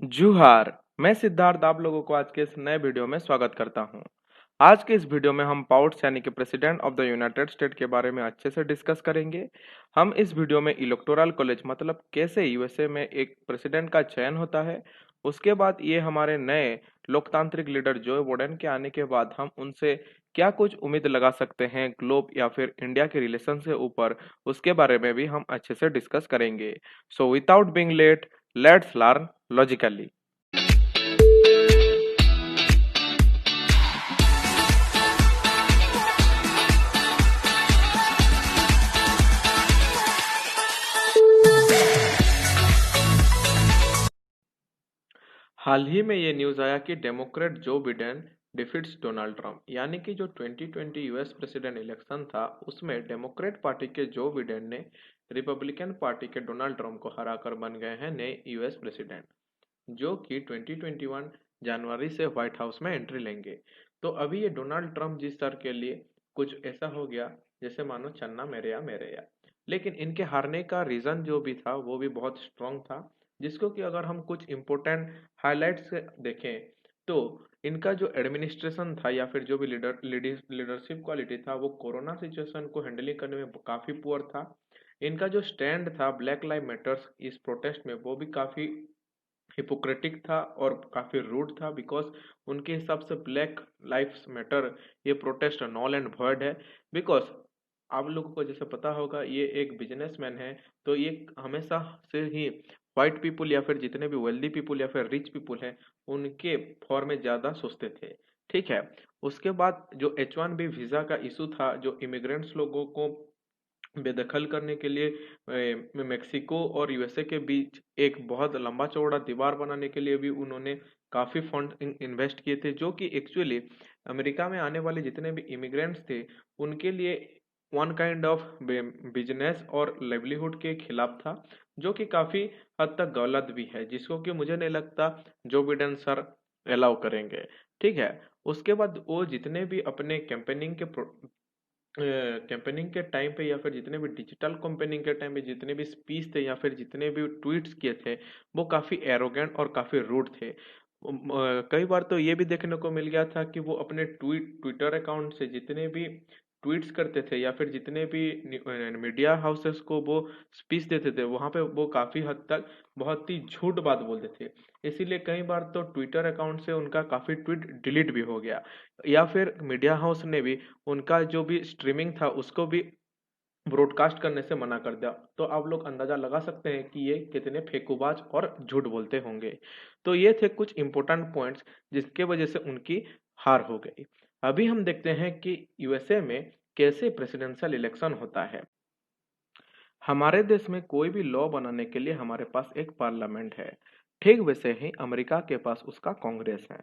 जूहार। मैं सिद्धार्थ आप लोगों को आज के इस नए वीडियो में स्वागत करता हूं। आज के इस वीडियो में हम पाउट्स यानी कि president of the United state के बारे में अच्छे से डिस्कस करेंगे। हम इस वीडियो में इलेक्टोरल कॉलेज मतलब कैसे यूएसए में एक प्रेसिडेंट का चयन होता है, उसके बाद ये हमारे नए लोकतांत्रिक लीडर जो बाइडेन के आने के बाद हम उनसे क्या कुछ उम्मीद लगा सकते हैं ग्लोब या फिर इंडिया के रिलेशन से ऊपर, उसके बारे में भी हम अच्छे से डिस्कस करेंगे। So without being late, let's learn logically. हाल ही में ये न्यूज आया कि Democrat Joe Biden defeats Donald Trump, यानी कि जो 2020 यूएस प्रेसिडेंट इलेक्शन था उसमें डेमोक्रेट पार्टी के जो बिडेन ने रिपब्लिकन पार्टी के डोनाल्ड ट्रंप को हराकर बन गए हैं नए यूएस प्रेसिडेंट, जो कि 2021 जनवरी से व्हाइट हाउस में एंट्री लेंगे। तो अभी ये डोनाल्ड ट्रंप जी सर के लिए कुछ ऐसा हो गया जैसे मानो चन्ना मेरे या। लेकिन इनके हारने का रीजन जो भी था वो भी बहुत स्ट्रांग था, जिसको कि अगर हम कुछ इम्पोर्टेंट हाइलाइट्स देखें तो इनका जो एडमिनिस्ट्रेशन था या फिर जो भी लीडरशिप क्वालिटी था वो कोरोना सिचुएशन को हैंडलिंग करने में काफ़ी पुअर था। इनका जो स्टैंड था ब्लैक लाइव मैटर्स इस प्रोटेस्ट में वो भी काफ़ी हिपोक्रेटिक था और काफ़ी रूड था, बिकॉज उनके हिसाब से ब्लैक लाइफ्स मैटर ये प्रोटेस्ट नॉल एंड वॉइड है। बिकॉज आप लोगों को जैसे पता होगा ये एक बिजनेसमैन है, तो ये हमेशा से ही वाइट पीपल या फिर जितने भी वेल्दी पीपल या फिर रिच पीपल हैं उनके फॉर में ज़्यादा सोचते थे। ठीक है। उसके बाद जो H1B वीज़ा का इशू था, जो इमिग्रेंट्स लोगों को बेदखल करने के लिए मेक्सिको और यूएसए के बीच एक बहुत लंबा चौड़ा दीवार बनाने के लिए भी उन्होंने काफ़ी फंड इन्वेस्ट किए थे, जो कि एक्चुअली अमेरिका में आने वाले जितने भी इमिग्रेंट्स थे उनके लिए वन काइंड ऑफ बिजनेस और लाइवलीहुड के खिलाफ था, जो कि काफ़ी हद तक गलत भी है, जिसको कि मुझे नहीं लगता जो बिडेन सर अलाउ करेंगे। ठीक है। उसके बाद वो जितने भी अपने कैंपेनिंग के टाइम पे या फिर जितने भी डिजिटल कैंपेनिंग के टाइम पे जितने भी स्पीच थे या फिर जितने भी ट्वीट्स किए थे वो काफ़ी एरोगेंट और काफ़ी रूड थे। कई बार तो ये भी देखने को मिल गया था कि वो अपने ट्विटर अकाउंट से जितने भी ट्वीट्स करते थे या फिर जितने भी मीडिया हाउसेस को वो स्पीच देते थे वहाँ पे वो काफ़ी हद तक बहुत ही झूठ बात बोलते थे। इसीलिए कई बार तो ट्विटर अकाउंट से उनका काफ़ी ट्वीट डिलीट भी हो गया, या फिर मीडिया हाउस ने भी उनका जो भी स्ट्रीमिंग था उसको भी ब्रॉडकास्ट करने से मना कर दिया। तो आप लोग अंदाजा लगा सकते हैं कि ये कितने फेंकूबाज और झूठ बोलते होंगे। तो ये थे कुछ इंपॉर्टेंट पॉइंट्स जिसके वजह से उनकी हार हो गई। अभी हम देखते हैं कि यूएसए में कैसे प्रेसिडेंशियल इलेक्शन होता है। हमारे देश में कोई भी लॉ बनाने के लिए हमारे पास एक पार्लियामेंट है। ठीक वैसे ही अमेरिका के पास उसका कांग्रेस है।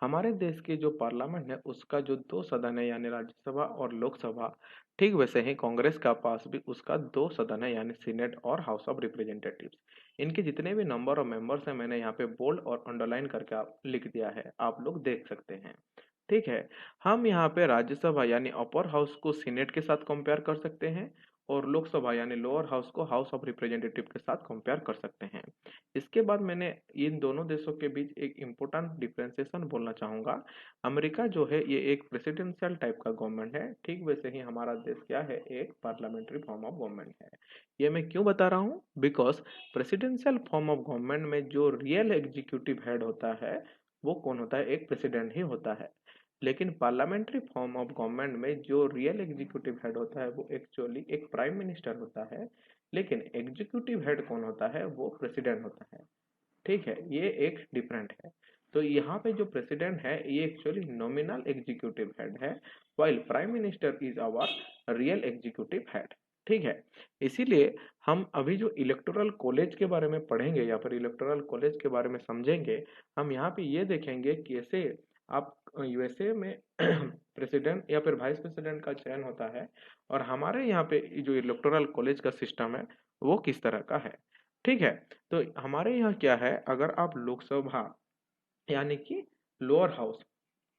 हमारे देश की जो पार्लियामेंट है उसका जो दो सदन है यानी राज्यसभा और लोकसभा, ठीक वैसे ही कांग्रेस का पास भी उसका दो सदन है यानी सीनेट और हाउस ऑफ रिप्रेजेंटेटिव्स। इनके जितने भी नंबर और मेंबर्स हैं मैंने यहाँ पे बोल्ड और अंडरलाइन करके आप लिख दिया है, आप लोग देख सकते हैं। ठीक है। हम यहाँ पे राज्यसभा यानी अपर हाउस को सीनेट के साथ कंपेयर कर सकते हैं और लोकसभा यानी लोअर हाउस को हाउस ऑफ रिप्रेजेंटेटिव के साथ कंपेयर कर सकते हैं। इसके बाद मैंने इन दोनों देशों के बीच एक इम्पोर्टेंट डिफरेंशिएशन बोलना चाहूँगा। अमेरिका जो है ये एक प्रेसिडेंशियल टाइप का गवर्नमेंट है, ठीक वैसे ही हमारा देश क्या है, एक पार्लियामेंट्री फॉर्म ऑफ गवर्नमेंट है। ये मैं क्यों बता रहा हूँ, because presidential form of government में जो रियल एग्जीक्यूटिव हेड होता है वो कौन होता है, एक प्रेसिडेंट ही होता है। लेकिन पार्लियामेंट्री फॉर्म ऑफ गवर्नमेंट में जो रियल एग्जीक्यूटिव हेड होता है वो एक्चुअली एक प्राइम मिनिस्टर होता है, लेकिन एग्जीक्यूटिव हेड कौन होता है, वो प्रेसिडेंट होता है। ठीक है, ये एक डिफरेंट है। तो यहाँ पे जो प्रेसिडेंट है ये एक्चुअली नॉमिनल एग्जीक्यूटिव हेड है, while prime minister is our real executive head. ठीक है। इसीलिए हम अभी जो इलेक्टोरल कॉलेज के बारे में पढ़ेंगे या फिर इलेक्टोरल कॉलेज के बारे में समझेंगे, हम यहाँ पे ये देखेंगे कि कैसे आप यूएसए में प्रेसिडेंट या फिर वाइस प्रेसिडेंट का चयन होता है और हमारे यहाँ पे जो इलेक्टोरल कॉलेज का सिस्टम है वो किस तरह का है। ठीक है। तो हमारे यहाँ क्या है, अगर आप लोकसभा यानी कि लोअर हाउस,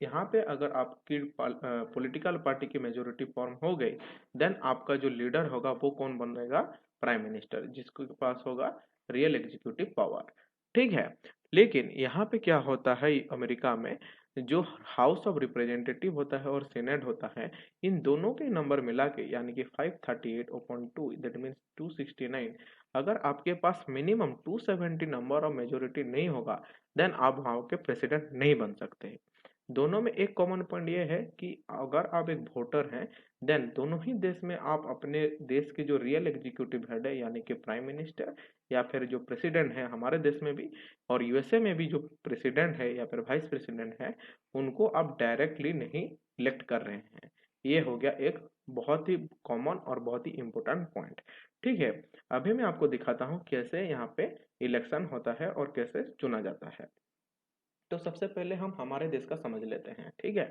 यहाँ पे अगर आपकी पॉलिटिकल पार्टी की मेजोरिटी फॉर्म हो गई, देन आपका जो लीडर होगा वो कौन बनेगा, प्राइम मिनिस्टर, जिसके पास होगा रियल एग्जीक्यूटिव पावर। ठीक है। लेकिन यहाँ पे क्या होता है अमेरिका में, जो हाउस ऑफ रिप्रेजेंटेटिव होता है और सीनेट होता है, इन दोनों के नंबर मिला के यानी कि 538/2 दैट मीन्स 269, अगर आपके पास मिनिमम 270 नंबर ऑफ मेजोरिटी नहीं होगा, देन आप वहाँ के प्रेसिडेंट नहीं बन सकते। दोनों में एक कॉमन पॉइंट ये है कि अगर आप एक वोटर हैं, देन दोनों ही देश में आप अपने देश के जो रियल एग्जीक्यूटिव हेड है यानी कि प्राइम मिनिस्टर या फिर जो प्रेसिडेंट है हमारे देश में भी, और यूएसए में भी जो प्रेसिडेंट है या फिर वाइस प्रेसिडेंट है, उनको आप डायरेक्टली नहीं इलेक्ट कर रहे हैं। ये हो गया एक बहुत ही कॉमन और बहुत ही इंपॉर्टेंट पॉइंट। ठीक है, अभी मैं आपको दिखाता हूँ कैसे यहाँ पे इलेक्शन होता है और कैसे चुना जाता है। तो सबसे पहले हम हमारे देश का समझ लेते हैं, ठीक है।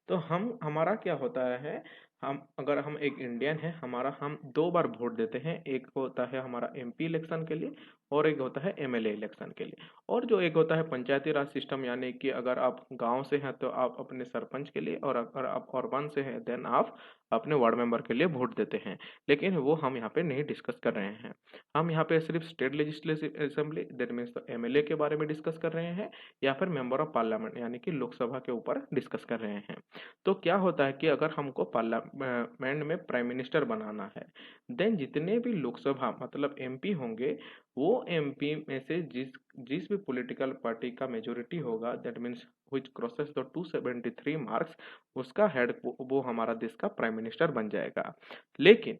तो हम हमारा क्या होता है, हम अगर हम एक इंडियन है, हमारा हम दो बार वोट देते हैं। एक होता है हमारा एमपी इलेक्शन के लिए और एक होता है एमएलए इलेक्शन के लिए। और जो एक होता है पंचायती राज सिस्टम, यानी कि अगर आप गांव से हैं तो आप अपने सरपंच के लिए, और अगर आप अर्बन से हैं देन आप अपने वार्ड मेंबर के लिए वोट देते हैं। लेकिन वो हम यहाँ पे नहीं डिस्कस कर रहे हैं। हम यहाँ पे सिर्फ state legislative assembly that means MLA के बारे में डिस्कस कर रहे हैं, या फिर मेंबर ऑफ पार्लियामेंट यानी कि लोकसभा के ऊपर डिस्कस कर रहे हैं। तो क्या होता है कि अगर हमको पार्लियामेंट में प्राइम मिनिस्टर बनाना है, देन जितने भी लोकसभा मतलब एमपी होंगे, वो एमपी में से जिस जिस भी पॉलिटिकल पार्टी का मेजोरिटी होगा, that means which crosses the 273 marks, उसका हेड वो हमारा देश का प्राइम मिनिस्टर बन जाएगा। लेकिन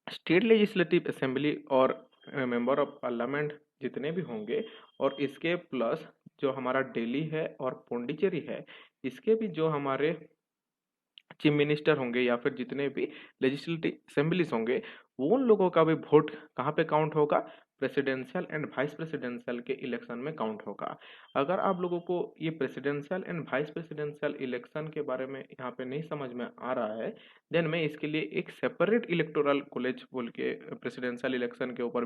स्टेट लेजिस्लेटिव असेंबली और मेंबर ऑफ पार्लियामेंट जितने भी होंगे, और इसके प्लस जो हमारा दिल्ली है और पौंडीचेरी है, इसके भी जो हमारे चीफ मिनिस्टर होंगे या फिर जितने भी लेजिस्लेटिव असेंबलीज होंगे, वो उन लोगों का भी वोट कहाँ पे काउंट होगा, प्रेसिडेंशियल एंड वाइस प्रेसिडेंशियल के इलेक्शन में काउंट होगा। अगर आप लोगों को ये presidential and vice presidential election के बारे में यहाँ पे नहीं समझ में आ रहा है, देन मैं इसके लिए एक सेपरेट इलेक्टोरल कॉलेज बोल के प्रेसिडेंशियल इलेक्शन के ऊपर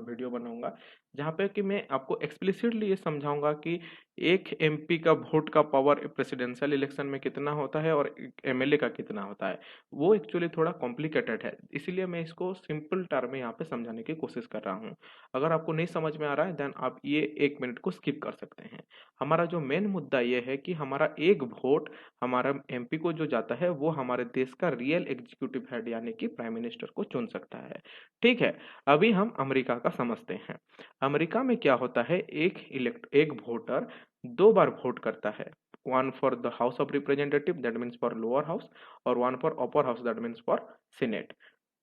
वीडियो बनाऊंगा, जहाँ पे कि मैं आपको एक्सप्लिसिटली ये समझाऊंगा कि एक एमपी का वोट का पावर प्रेसिडेंशियल इलेक्शन में कितना होता है और एमएलए का कितना होता है। वो एक्चुअली थोड़ा कॉम्प्लिकेटेड है, इसीलिए मैं इसको सिंपल टर्म में यहाँ पे समझाने की कोशिश कर रहा हूँ। अगर आपको नहीं समझ में आ रहा है देन आप ये 1 मिनट को स्किप कर सकते हैं। हमारा जो मेन मुद्दा ये है कि हमारा एक वोट हमारा एमपी को जो जाता है, वो हमारे देश का रियल एग्जीक्यूटिव हेड यानी कि प्राइम मिनिस्टर को चुन सकता है। ठीक है, अभी हम अमेरिका का समझते हैं। अमेरिका में क्या होता है, एक वोटर दो बार वोट करता है। One for the house of representative that means for lower house, और one for upper house that means for senate.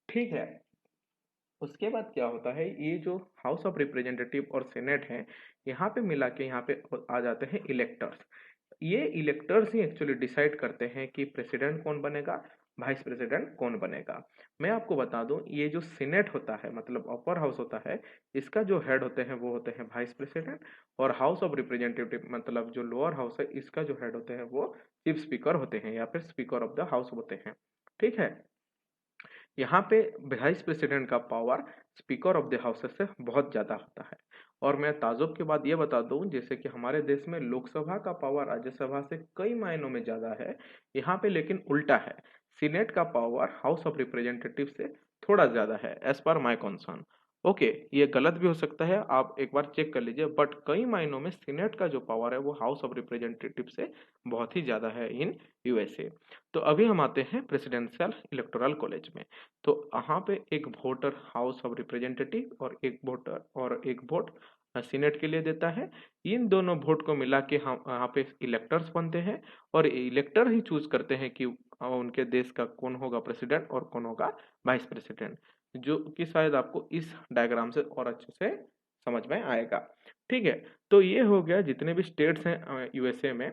ठीक है, उसके बाद क्या होता है, ये जो हाउस ऑफ रिप्रेजेंटेटिव और सेनेट है, यहाँ पे मिला के यहाँ पे आ जाते हैं इलेक्टर्स। ये इलेक्टर्स ही एक्चुअली डिसाइड करते हैं कि प्रेसिडेंट कौन बनेगा, वाइस प्रेसिडेंट कौन बनेगा। मैं आपको बता दूं, ये जो सीनेट होता है मतलब अपर हाउस होता है, इसका जो हेड होते हैं वो होते हैं वाइस प्रेसिडेंट, और हाउस ऑफ रिप्रेजेंटेटिव मतलब जो लोअर हाउस है, इसका जो हेड होते हैं वो चीफ स्पीकर होते हैं या फिर स्पीकर ऑफ द हाउस होते हैं। ठीक है, यहाँ पे वाइस प्रेसिडेंट का power speaker of the house से बहुत ज़्यादा होता है। और मैं ताजुब के बाद ये बता दूं, जैसे कि हमारे देश में लोकसभा का पावर राज्यसभा से कई मायनों में ज़्यादा है, यहाँ पे लेकिन उल्टा है। सीनेट का पावर हाउस ऑफ रिप्रेजेंटेटिव से थोड़ा ज़्यादा है as per my concern. Okay, ये गलत भी हो सकता है, आप एक बार चेक कर लीजिए, बट कई मायनों में सीनेट का जो पावर है वो हाउस ऑफ रिप्रेजेंटेटिव से बहुत ही ज़्यादा है इन यूएसए। तो अभी हम आते हैं प्रेसिडेंशियल इलेक्टोरल कॉलेज में। तो यहाँ पे एक वोटर हाउस ऑफ रिप्रेजेंटेटिव और एक वोट सीनेट के लिए देता है। इन दोनों वोट को मिला के हम यहाँ पे इलेक्टर्स बनते हैं, और इलेक्टर ही चूज करते हैं कि उनके देश का कौन होगा प्रेसिडेंट और कौन होगा वाइस प्रेसिडेंट, जो कि शायद आपको इस डायग्राम से और अच्छे से समझ में आएगा। ठीक है, तो ये हो गया जितने भी स्टेट्स हैं यूएसए में,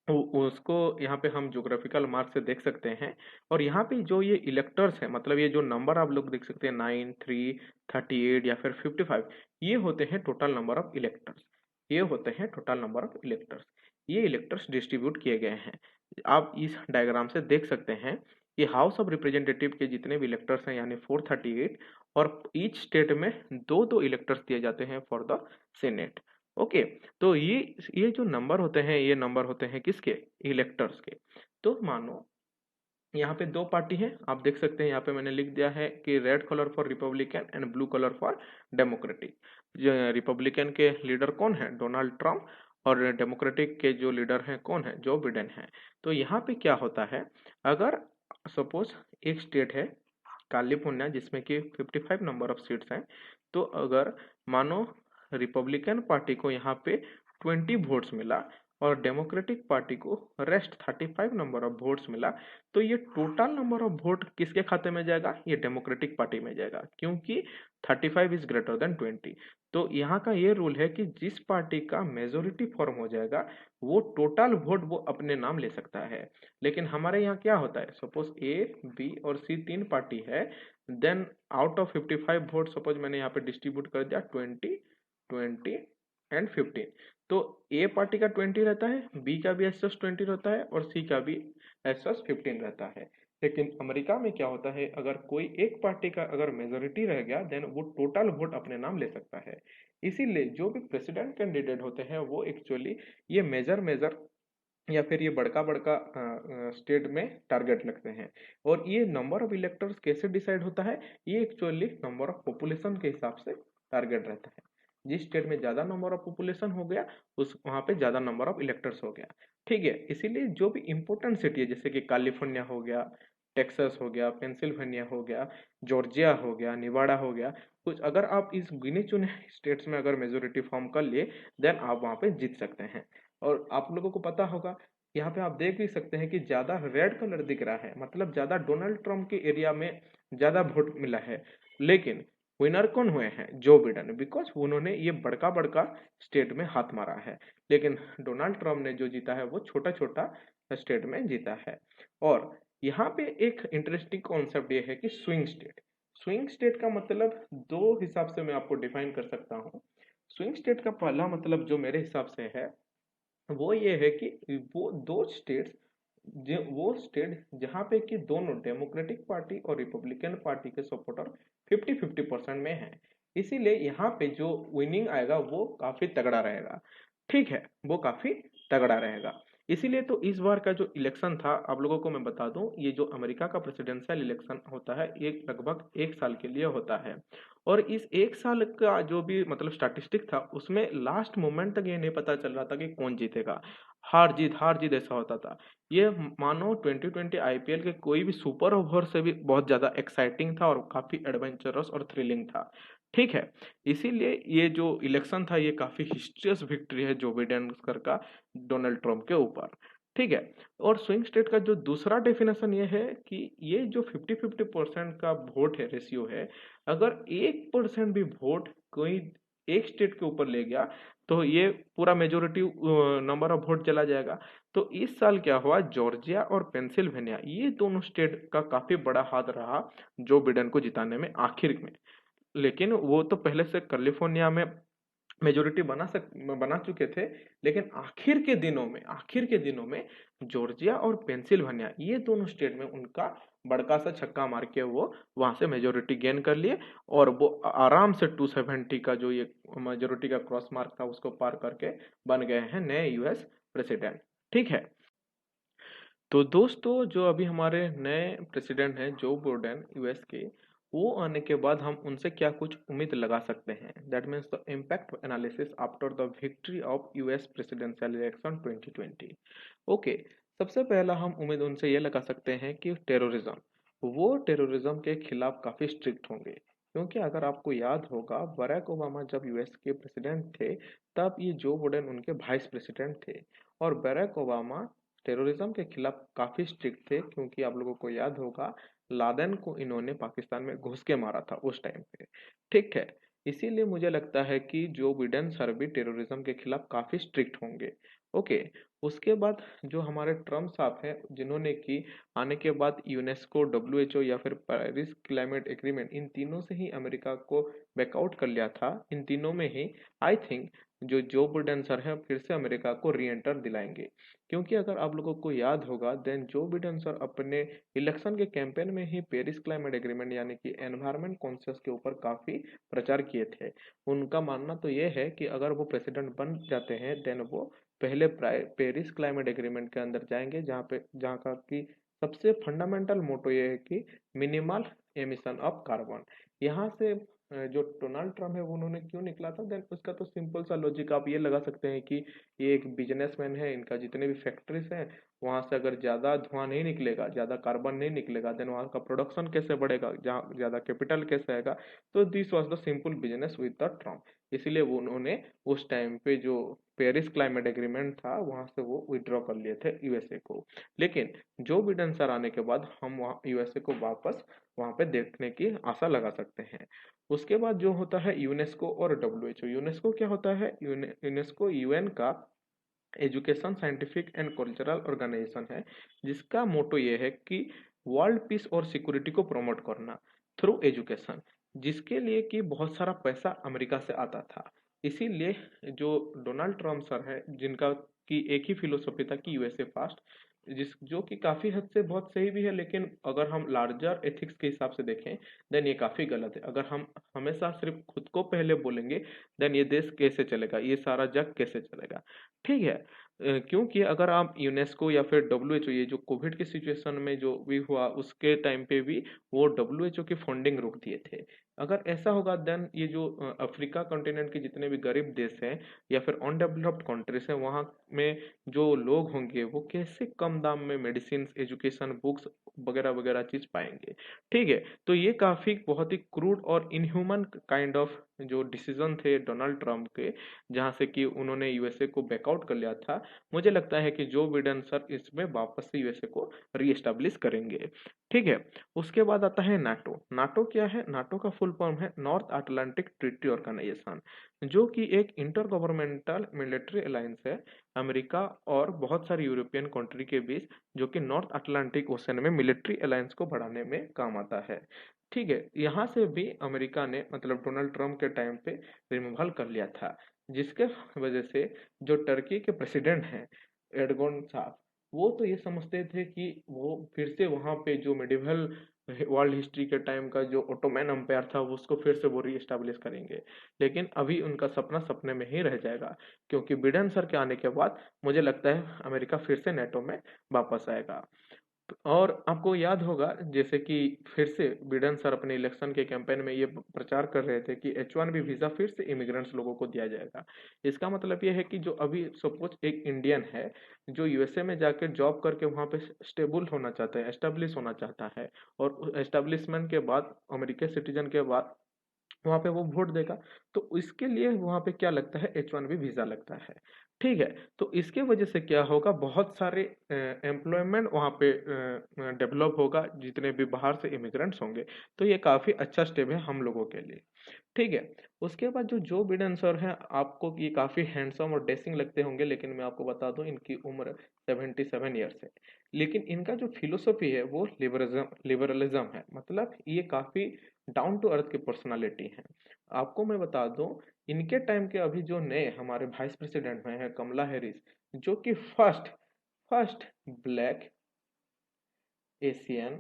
उसको यहाँ पे हम ज्योग्राफिकल मार्क से देख सकते हैं। और यहाँ पे जो ये इलेक्टर्स हैं, मतलब ये जो नंबर आप लोग देख सकते हैं 9, 3, 38 या फिर 55, ये होते हैं टोटल नंबर ऑफ इलेक्टर्स। ये होते हैं टोटल नंबर ऑफ इलेक्टर्स। ये इलेक्टर्स डिस्ट्रीब्यूट किए गए हैं। आप इस डायग्राम से देख सकते हैं कि हाउस ऑफ रिप्रेजेंटेटिव के जितने भी इलेक्टर्स हैं यानी 438, और ईच स्टेट में दो दो इलेक्टर्स दिए जाते हैं फॉर द सेनेट। ओके, तो ये जो नंबर होते हैं, ये नंबर होते हैं किसके, इलेक्टर्स के। तो मानो यहाँ पे दो पार्टी है, आप देख सकते हैं यहाँ पे मैंने लिख दिया है कि red colour for Republican and blue colour for democratic. Republican के लीडर कौन है, डोनाल्ड ट्रम्प, और डेमोक्रेटिक के जो लीडर हैं कौन है, जो बिडेन है। तो यहाँ पे क्या होता है, अगर सपोज एक स्टेट है कैलिफोर्निया जिसमें कि 55 नंबर ऑफ सीट्स हैं, तो अगर मानो रिपब्लिकन पार्टी को यहाँ पे 20 वोट्स मिला और डेमोक्रेटिक पार्टी को रेस्ट 35 नंबर ऑफ वोट्स मिला, तो ये टोटल नंबर ऑफ वोट किसके खाते में जाएगा, ये डेमोक्रेटिक पार्टी में जाएगा, क्योंकि 35 इज ग्रेटर देन 20। तो यहाँ का ये रूल है कि जिस पार्टी का मेजोरिटी फॉर्म हो जाएगा वो टोटल वोट वो अपने नाम ले सकता है। लेकिन हमारे यहाँ क्या होता है, सपोज ए, बी और सी तीन पार्टी है, then out of 55 vote suppose मैंने यहाँ पे डिस्ट्रीब्यूट कर दिया 20, 20 एंड 15। तो ए पार्टी का 20 रहता है, बी का भी एस 20 रहता है और सी का भी एस 15 रहता है। लेकिन अमेरिका में क्या होता है, अगर कोई एक पार्टी का अगर मेजोरिटी रह गया देन वो टोटल वोट अपने नाम ले सकता है। इसीलिए जो भी प्रेसिडेंट कैंडिडेट होते हैं वो एक्चुअली ये मेजर मेजर या फिर ये बड़का बड़का स्टेट में टारगेट लगते हैं। और ये नंबर ऑफ इलेक्टर्स कैसे डिसाइड होता है, ये एक्चुअली नंबर ऑफ पॉपुलेशन के हिसाब से टारगेट रहता है। जिस स्टेट में ज्यादा नंबर ऑफ पॉपुलेशन हो गया उस वहां पे ज्यादा नंबर ऑफ इलेक्टर्स हो गया। ठीक है, इसीलिए जो भी इंपॉर्टेंट सिटी है जैसे कि कैलिफोर्निया हो गया, टेक्सास हो गया, पेंसिल्वेनिया हो गया, जॉर्जिया हो गया, निवाडा हो गया, कुछ अगर आप इस गिने चुने स्टेट्स में अगर मेजोरिटी फॉर्म कर लिए देन आप वहां पे जीत सकते हैं। और आप लोगों को पता होगा, यहाँ पे आप देख भी सकते हैं कि ज्यादा रेड कलर दिख रहा है, मतलब ज्यादा डोनाल्ड ट्रम्प के एरिया में ज्यादा वोट मिला है। लेकिन विनर कौन हुए हैं, जो बिडेन, बिकॉज उन्होंने ये बड़का बड़का स्टेट में हाथ मारा है। लेकिन डोनाल्ड ट्रम्प ने जो जीता है वो छोटा छोटा स्टेट में जीता है। और यहाँ पे एक इंटरेस्टिंग कॉन्सेप्ट ये है कि स्विंग स्टेट। स्विंग स्टेट का मतलब दो हिसाब से मैं आपको डिफाइन कर सकता हूँ। स्विंग स्टेट का पहला मतलब जो मेरे हिसाब से है वो ये है कि वो दो स्टेट्स, वो स्टेट जहाँ पे कि दोनों डेमोक्रेटिक पार्टी और रिपब्लिकन पार्टी के सपोर्टर 50-50% में है। इसीलिए यहाँ पे जो विनिंग आएगा वो काफी तगड़ा रहेगा। ठीक है, वो काफी तगड़ा रहेगा। इसीलिए तो इस बार का जो इलेक्शन था, आप लोगों को मैं बता दूं, ये जो अमेरिका का प्रेसिडेंशियल इलेक्शन होता है ये लगभग एक साल के लिए होता है। और इस एक साल का जो भी मतलब स्टैटिस्टिक था उसमें लास्ट मोमेंट तक ये नहीं पता चल रहा था कि कौन जीतेगा। हार जीत ऐसा होता था। ये मानो 2020 आईपीएल के कोई भी सुपर ओवर से भी बहुत ज्यादा एक्साइटिंग था और काफी एडवेंचरस और थ्रिलिंग था। ठीक है, इसीलिए ये जो इलेक्शन था ये काफी हिस्ट्रियस विक्ट्री है जो बिडेन सर का डोनाल्ड ट्रम्प के ऊपर। ठीक है, और स्विंग स्टेट का जो दूसरा डेफिनेशन ये है कि ये जो 50-50% का वोट है, रेशियो है, अगर 1% भी वोट कोई एक स्टेट के ऊपर ले गया तो ये पूरा मेजोरिटी नंबर ऑफ वोट चला जाएगा। तो इस साल क्या हुआ, जॉर्जिया और पेंसिल्वेनिया ये दोनों स्टेट का काफी बड़ा हाथ रहा जो बिडेन को जिताने में आखिर में। लेकिन वो तो पहले से कैलिफोर्निया में मेजोरिटी बना चुके थे। लेकिन आखिर के दिनों में जॉर्जिया और पेंसिल्वेनिया ये दोनों स्टेट में उनका बड़का सा छक्का मार के वो वहां से मेजोरिटी गेन कर लिए और वो आराम से 270 का जो ये मेजोरिटी का क्रॉस मार्क था उसको पार करके बन गए हैं नए यूएस प्रेसिडेंट। ठीक है, तो दोस्तों जो अभी हमारे नए प्रेसिडेंट हैं जो बिडेन यूएस के, वो आने के बाद हम उनसे क्या कुछ उम्मीद लगा सकते हैं, that means the impact analysis after the victory of US presidential election 2020। Okay, सबसे पहला हम उम्मीद उनसे ये लगा सकते हैं कि टेररिज्म, वो टेररिज्म के खिलाफ काफी स्ट्रिक्ट होंगे। क्योंकि अगर आपको याद होगा बराक ओबामा जब यूएस के प्रेसिडेंट थे तब ये जो बिडेन उनके वाइस प्रेसिडेंट थे। और बराक ओबामा टेररिज्म के खिलाफ काफी स्ट्रिक्ट थे क्योंकि आप लोगों को याद होगा लादेन को इन्होंने पाकिस्तान में घुस के मारा था उस टाइम पे। ठीक है, इसीलिए मुझे लगता है कि जो बिडेन सर भी टेररिज्म के खिलाफ काफी स्ट्रिक्ट होंगे। ओके, उसके बाद जो हमारे ट्रम्प साहब हैं जिन्होंने कि आने के बाद यूनेस्को, डब्ल्यूएचओ या फिर पेरिस क्लाइमेट एग्रीमेंट, इन तीनों से ही अमेरिका को बैकआउट कर लिया था। इन तीनों में ही I think Joe Biden sir हैं फिर से अमेरिका को री एंटर दिलाएंगे। क्योंकि अगर आप लोगों को याद होगा देन जो बिडेन सर अपने इलेक्शन के कैंपेन में ही पेरिस क्लाइमेट एग्रीमेंट यानी कि एनवायरमेंट कॉन्शियस के ऊपर काफी प्रचार किए थे। उनका मानना तो ये है कि अगर वो प्रेसिडेंट बन जाते हैं देन वो पहले पेरिस क्लाइमेट एग्रीमेंट के अंदर जाएंगे जहाँ का कि सबसे फंडामेंटल मोटो ये है कि मिनिमल एमिशन ऑफ कार्बन। यहाँ से जो डोनाल्ड ट्रम्प है वो उन्होंने क्यों निकला था, देन उसका तो सिंपल सा लॉजिक आप ये लगा सकते हैं कि ये एक बिजनेसमैन है, इनका जितने भी फैक्ट्रीज हैं वहां से अगर ज्यादा धुआं नहीं निकलेगा, ज्यादा कार्बन नहीं निकलेगा, देन वहां का प्रोडक्शन कैसे बढ़ेगा, जहाँ ज्यादा कैपिटल कैसे आएगा। तो this was the simple business with the Trump. इसीलिए वो उन्होंने उस टाइम पे जो पेरिस क्लाइमेट एग्रीमेंट था वहां से वो विड्रॉ कर लिए थे यूएसए को। लेकिन जो बिडेन सर आने के बाद हम वहाँ यूएसए को वापस वहां पे देखने की आशा लगा सकते हैं। उसके बाद जो होता है यूनेस्को और डब्ल्यूएचओ। यूनेस्को क्या होता है? यूनेस्को यूएन का education, scientific and cultural organisation है, जिसका मोटो ये है कि वर्ल्ड पीस और सिक्योरिटी को प्रमोट करना थ्रू एजुकेशन, जिसके लिए कि बहुत सारा पैसा अमेरिका से आता था। इसीलिए जो डोनाल्ड ट्रम्प सर है, जिनका की एक ही फिलोसफी था कि यूएसए फास्ट, जिस जो कि काफी हद से बहुत सही भी है, लेकिन अगर हम लार्जर एथिक्स के हिसाब से देखें देन ये काफी गलत है। अगर हम हमेशा सिर्फ खुद को पहले बोलेंगे देन ये देश कैसे चलेगा, ये सारा जग कैसे चलेगा? ठीक है। क्योंकि अगर आप यूनेस्को या फिर डब्ल्यूएचओ, ये जो कोविड की सिचुएशन में जो भी हुआ उसके टाइम पे भी वो डब्ल्यूएचओ की फंडिंग रोक दिए थे। अगर ऐसा होगा देन ये जो अफ्रीका कॉन्टिनेंट के जितने भी गरीब देश हैं या फिर अनडेवलप्ड कंट्रीज हैं, वहाँ में जो लोग होंगे वो कैसे कम दाम में मेडिसिन, एजुकेशन, बुक्स वगैरह वगैरह चीज पाएंगे? ठीक है। तो ये काफी बहुत ही क्रूड और इनह्यूमन काइंड ऑफ जो डिसीजन थे डोनाल्ड ट्रम्प के, जहां से कि उन्होंने यूएसए को बैकआउट कर लिया था। मुझे लगता है कि जो बिडेन सर इसमें वापस से यूएसए को रीएस्टाब्लिश करेंगे। ठीक है। उसके बाद आता है नाटो। नाटो क्या है? नाटो का फुल फॉर्म है नॉर्थ अटलांटिक ट्रीटी ऑर्गेनाइजेशन, जो कि एक इंटर गवर्नमेंटल मिलिट्री अलायंस है अमेरिका और बहुत सारी यूरोपियन कंट्री के बीच, जो कि नॉर्थ अटलांटिक ओशन में मिलिट्री अलायंस को बढ़ाने में काम आता है। ठीक है। यहाँ से भी अमेरिका ने मतलब डोनाल्ड ट्रम्प के टाइम पे रिमूवल कर लिया था, जिसके वजह से जो टर्की के प्रेसिडेंट हैं एर्डोगन साहब, वो तो ये समझते थे कि वो फिर से वहां पे जो मेडिवल वर्ल्ड हिस्ट्री के टाइम का जो ओटोमैन अंपायर था उसको फिर से वो रीएस्टाब्लिश करेंगे। लेकिन अभी उनका सपना सपने में ही रह जाएगा, क्योंकि बिडेन सर के आने के बाद मुझे लगता है अमेरिका फिर से नेटो में वापस आएगा। और आपको याद होगा जैसे कि फिर से बिडेन सर अपने इलेक्शन के कैंपेन में ये प्रचार कर रहे थे कि H1B वीजा फिर से इमिग्रेंट्स लोगों को दिया जाएगा। इसका मतलब ये है कि जो अभी सपोज एक इंडियन है जो यूएसए में जाकर जॉब करके वहां पे स्टेबल होना चाहता है, एस्टेब्लिश होना चाहता है, और एस्टेब्लिशमेंट के बाद अमेरिकी सिटीजन के बाद वहां पे वो वोट देगा, तो इसके लिए वहां पे क्या लगता है? H1B वीजा लगता है। ठीक है। तो इसके वजह से क्या होगा, बहुत सारे एम्प्लॉयमेंट वहां पे डेवलप होगा जितने भी बाहर से इमिग्रेंट्स होंगे। तो ये काफी अच्छा स्टेप है हम लोगों के लिए। ठीक है। उसके बाद जो बिडेन सर हैं, आपको ये काफी हैंडसम और डेसिंग लगते होंगे, लेकिन मैं आपको बता दूं इनकी उम्र 77 ईयर्स है। लेकिन इनका जो फिलोसफी है वो लिबरलिज्म है, मतलब ये काफी डाउन टू अर्थ की पर्सनालिटी है। आपको मैं बता दूं इनके टाइम के अभी जो नए हमारे वाइस प्रेसिडेंट हुए हैं कमला हैरिस, जो कि first first black Asian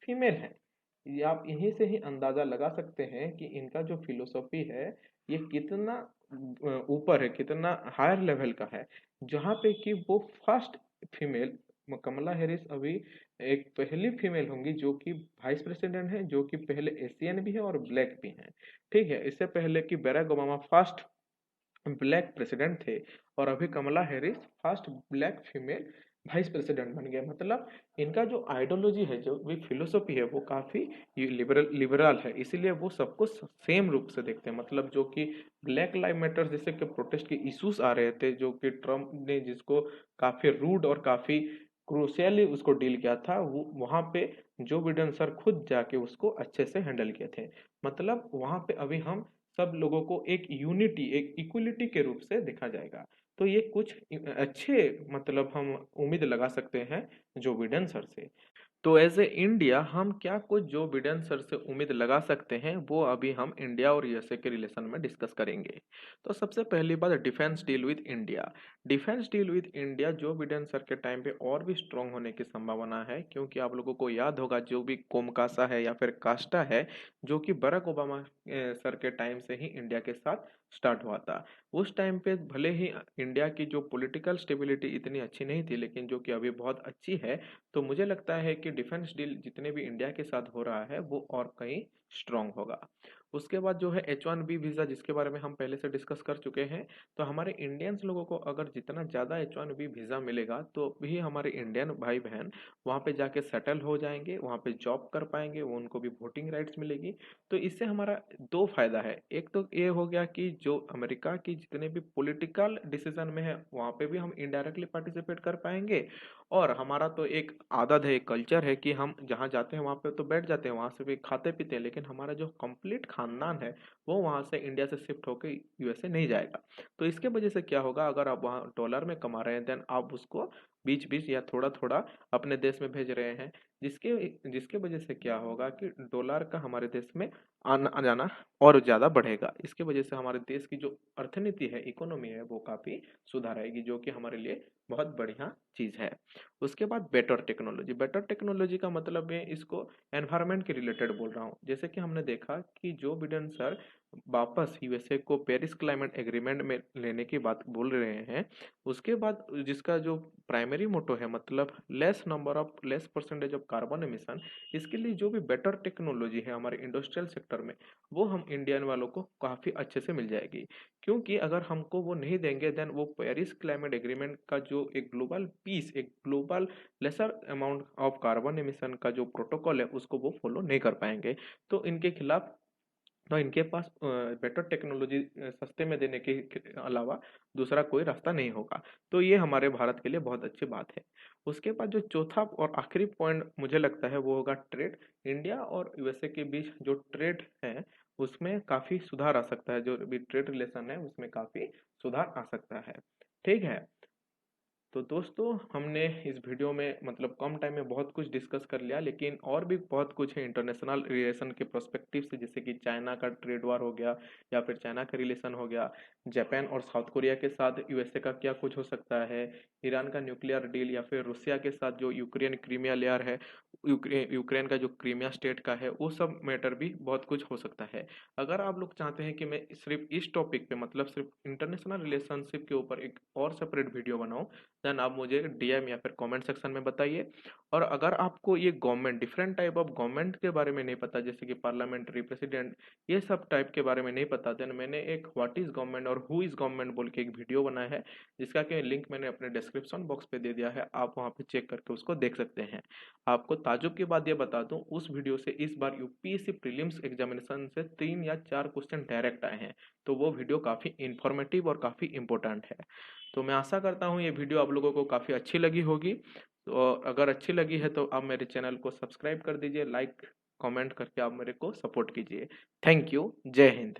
female है। ये आप यहीं से ही अंदाजा लगा सकते हैं कि इनका जो फिलोसफी है ये कितना ऊपर है, कितना हायर लेवल का है, जहाँ पे कि वो फर्स्ट फीमेल, कमला हैरिस अभी एक पहली फीमेल होंगी जो कि वाइस प्रेसिडेंट है, जो कि पहले एशियन भी है और ब्लैक भी है। ठीक है। इससे पहले कि Barack Obama first black president थे, और अभी Kamala Harris first black female vice president बन गए। मतलब इनका जो आइडियोलॉजी है, जो भी फिलोसफी है, वो काफी लिबरल है। इसीलिए वो सबको सेम रूप से देखते हैं। मतलब जो कि ब्लैक लाइव मैटर जैसे कि प्रोटेस्ट के इश्यूज आ रहे थे, जो कि ट्रम्प ने जिसको काफी रूड और काफी क्रूशियली उसको डील किया था, वो वहां पे जो बिडेन सर खुद जाके उसको अच्छे से हैंडल किए थे। मतलब वहां पे अभी हम सब लोगों को एक यूनिटी, एक इक्वलिटी के रूप से देखा जाएगा। तो ये कुछ अच्छे मतलब हम उम्मीद लगा सकते हैं जो बिडेन सर से। तो एज ए इंडिया हम क्या कुछ जो बिडेन सर से उम्मीद लगा सकते हैं वो अभी हम इंडिया और यूएसए के रिलेशन में डिस्कस करेंगे। तो सबसे पहली बात, defence deal with India. Defence deal with India जो बिडेन सर के टाइम पे और भी स्ट्रांग होने की संभावना है, क्योंकि आप लोगों को याद होगा जो भी कोमकासा है या फिर कास्टा है, जो कि बराक ओबामा सर के टाइम से ही इंडिया के साथ स्टार्ट हुआ था। उस टाइम पे भले ही इंडिया की जो पॉलिटिकल स्टेबिलिटी इतनी अच्छी नहीं थी, लेकिन जो कि अभी बहुत अच्छी है। तो मुझे लगता है कि डिफेंस डील जितने भी इंडिया के साथ हो रहा है वो और कहीं स्ट्रांग होगा। उसके बाद जो है H1B वीज़ा, जिसके बारे में हम पहले से डिस्कस कर चुके हैं। तो हमारे इंडियंस लोगों को अगर जितना ज़्यादा H1B वीज़ा मिलेगा तो भी हमारे इंडियन भाई बहन वहाँ पे जाके सेटल हो जाएंगे, वहाँ पे जॉब कर पाएंगे, वो उनको भी वोटिंग राइट्स मिलेगी। तो इससे हमारा दो फायदा है। एक तो ये हो गया कि जो अमेरिका की जितने भी पॉलिटिकल डिसीजन में है वहाँ पे भी हम इनडायरेक्टली पार्टिसिपेट कर पाएंगे। और हमारा तो एक आदत है, एक कल्चर है कि हम जहाँ जाते हैं वहाँ पे तो बैठ जाते हैं, वहाँ से भी खाते पीते हैं, लेकिन हमारा जो कंप्लीट खानदान है वो वहाँ से इंडिया से शिफ्ट होकर यूएसए नहीं जाएगा। तो इसके वजह से क्या होगा, अगर आप वहाँ डॉलर में कमा रहे हैं देन आप उसको बीच बीच या थोड़ा थोड़ा अपने देश में भेज रहे हैं, जिसके जिसके वजह से क्या होगा कि डॉलर का हमारे देश में आना जाना और ज़्यादा बढ़ेगा। इसके वजह से हमारे देश की जो अर्थनीति है, इकोनॉमी है, वो काफ़ी सुधार आएगी, जो कि हमारे लिए बहुत बढ़िया चीज़ है। उसके बाद बेटर टेक्नोलॉजी। बेटर टेक्नोलॉजी का मतलब मैं इसको एनवायरनमेंट के रिलेटेड बोल रहा हूँ। जैसे कि हमने देखा कि जो बिडेन सर वापस यूएसए को पेरिस क्लाइमेट एग्रीमेंट में लेने की बात बोल रहे हैं, उसके बाद जिसका जो प्राइमरी मोटो है, मतलब less percentage of carbon emission, इसके लिए जो भी बेटर टेक्नोलॉजी है हमारे इंडस्ट्रियल सेक्टर में, वो हम इंडियन वालों को काफ़ी अच्छे से मिल जाएगी। क्योंकि अगर हमको वो नहीं देंगे देन वो पेरिस क्लाइमेट एग्रीमेंट का जो एक ग्लोबल पीस, एक global lesser amount of carbon emission का जो प्रोटोकॉल है उसको वो फॉलो नहीं कर पाएंगे। तो इनके खिलाफ, तो इनके पास बेटर टेक्नोलॉजी सस्ते में देने के अलावा दूसरा कोई रास्ता नहीं होगा। तो ये हमारे भारत के लिए बहुत अच्छी बात है। उसके बाद जो चौथा और आखिरी पॉइंट मुझे लगता है वो होगा ट्रेड। इंडिया और यूएसए के बीच जो ट्रेड है उसमें काफ़ी सुधार आ सकता है, जो भी ट्रेड रिलेशन है उसमें काफ़ी सुधार आ सकता है। ठीक है। तो दोस्तों, हमने इस वीडियो में मतलब कम टाइम में बहुत कुछ डिस्कस कर लिया, लेकिन और भी बहुत कुछ है इंटरनेशनल रिलेशन के पर्सपेक्टिव से, जैसे कि चाइना का ट्रेड वार हो गया, या फिर चाइना का रिलेशन हो गया, जापान और साउथ कोरिया के साथ यूएसए का क्या कुछ हो सकता है, ईरान का न्यूक्लियर डील, या फिर रूसिया के साथ जो यूक्रेन क्रीमिया लेयर है, यूक्रेन का जो क्रीमिया स्टेट का है, वो सब मैटर भी बहुत कुछ हो सकता है। अगर आप लोग चाहते हैं कि मैं सिर्फ इस टॉपिक पे, मतलब सिर्फ इंटरनेशनल रिलेशनशिप के ऊपर एक और सेपरेट वीडियो बनाऊं, देन आप मुझे डीएम या फिर कमेंट सेक्शन में बताइए। और अगर आपको ये government, different type of government के बारे में नहीं पता, जैसे कि पार्लियामेंट्री, प्रेसिडेंट, ये सब टाइप के बारे में नहीं पता, देन मैंने एक व्हाट इज गवर्नमेंट और हु इज गवर्नमेंट बोल के एक वीडियो बनाया है, जिसका कि लिंक मैंने अपने डिस्क्रिप्शन बॉक्स पे दे दिया है, आप वहाँ पे चेक करके उसको देख सकते हैं। आपको ताजुब की बात ये बता दूं, उस वीडियो से इस बार यूपीएससी प्रीलिम्स एग्जामिनेशन से 3 या 4 क्वेश्चन डायरेक्ट आए हैं। तो वो वीडियो काफ़ी इंफॉर्मेटिव और काफ़ी इंपॉर्टेंट है। तो मैं आशा करता हूँ ये वीडियो आप लोगों को काफ़ी अच्छी लगी होगी। तो अगर अच्छी लगी है तो आप मेरे चैनल को सब्सक्राइब कर दीजिए, लाइक कमेंट करके आप मेरे को सपोर्ट कीजिए। Thank you. जय हिंद।